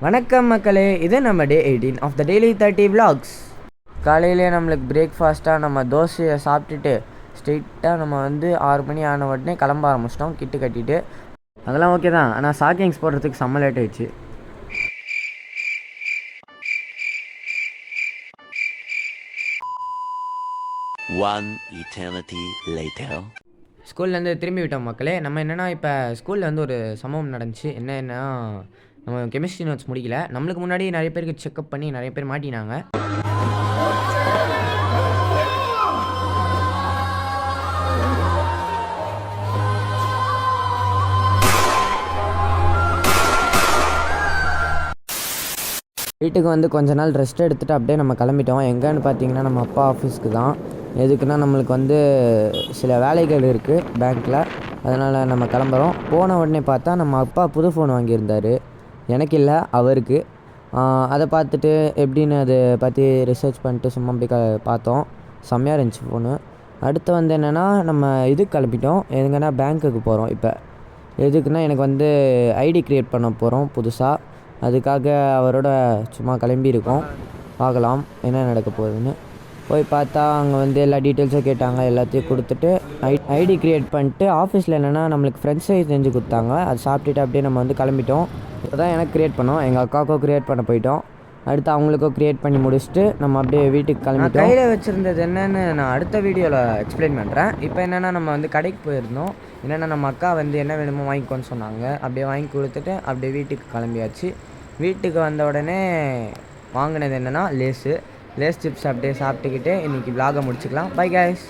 வணக்கம் மக்களே, இது நம்ம டே 18 ஆஃப் த டெய்லி 30 vlogs. காலையிலே நம்மளுக்கு பிரேக்ஃபாஸ்ட்டாக நம்ம தோசையை சாப்பிட்டுட்டு ஸ்ட்ரெயிட்டாக நம்ம 6 மணி ஆன உடனே கிளம்ப ஆரம்பிச்சிட்டோம். கிட்டு கட்டிட்டு அதெல்லாம் ஓகே தான். ஆனால் சாக்கிங்ஸ் போடுறதுக்கு செம்ம லேட் ஆயிடுச்சு. ஸ்கூல்லேருந்து திரும்பி விட்டோம் மக்களே. நம்ம என்னென்னா இப்போ ஸ்கூலில் ஒரு சம்பவம் நடந்துச்சு. என்னென்னா நம்ம கெமிஸ்ட்ரி நோட்ஸ் முடிக்கல. நம்மளுக்கு முன்னாடி நிறைய பேருக்கு செக்அப் பண்ணி நிறைய பேர் மாட்டினாங்க. வீட்டுக்கு கொஞ்ச நாள் ரெஸ்ட் எடுத்துகிட்டு அப்படியே நம்ம கிளம்பிட்டோம். எங்கேன்னு பார்த்தீங்கன்னா நம்ம அப்பா ஆஃபீஸ்க்கு தான். எதுக்குன்னா நம்மளுக்கு சில வேலைகள் இருக்குது பேங்க்கில். அதனால் நம்ம கிளம்புறோம். போன உடனே பார்த்தா நம்ம அப்பா புது ஃபோன் வாங்கியிருந்தார். எனக்கு இல்லை, அவருக்கு. அதை பார்த்துட்டு எப்படின்னு அதை பற்றி ரிசர்ச் பண்ணிட்டு சும்மா அப்படி பார்த்தோம். செம்மையாக இருந்துச்சு ஃபோனு. அடுத்து என்னென்னா நம்ம இதுக்கு கிளம்பிட்டோம். எங்கன்னா பேங்க்குக்கு போகிறோம். இப்போ எதுக்குன்னா எனக்கு ஐடி க்ரியேட் பண்ண போகிறோம் புதுசாக. அதுக்காக அவரோட சும்மா கிளம்பியிருக்கோம். பார்க்கலாம் என்ன நடக்க போகுதுன்னு. போய் பார்த்தா அங்கே எல்லா டீட்டெயில்ஸும் கேட்டாங்க. எல்லாத்தையும் கொடுத்துட்டு ஐடி க்ரியேட் பண்ணிட்டு ஆஃபீஸில் என்னென்னா நம்மளுக்கு ஃப்ரெண்ட்ஸ் சைஸ் செஞ்சு கொடுத்தாங்க. அது சாப்பிட்டுட்டு அப்படியே நம்ம கிளம்பிட்டோம். இப்போ தான் எனக்கு க்ரியேட் பண்ணோம், எங்கள் அக்காவுக்கும் க்ரியேட் பண்ண போயிட்டோம். அடுத்து அவங்களுக்கும் க்ரியேட் பண்ணி முடிச்சுட்டு நம்ம அப்படியே வீட்டுக்கு கிளம்பிட்டோம். கையில் வச்சுருந்தது என்னென்னு நான் அடுத்த வீடியோவில் எக்ஸ்பிளைன் பண்ணுறேன். இப்போ என்னென்னா நம்ம கடைக்கு போயிருந்தோம். என்னென்னா நம்ம அக்கா என்ன வேணுமோ வாங்கிக்கோன்னு சொன்னாங்க. அப்படியே வாங்கி கொடுத்துட்டு அப்படியே வீட்டுக்கு கிளம்பியாச்சு. வீட்டுக்கு வந்த உடனே வாங்கினது என்னென்னா லேஸ் சிப்ஸ் அப்படியே சாப்பிட்டுக்கிட்டு இன்றைக்கி விலாகை முடிச்சுக்கலாம். Bye guys.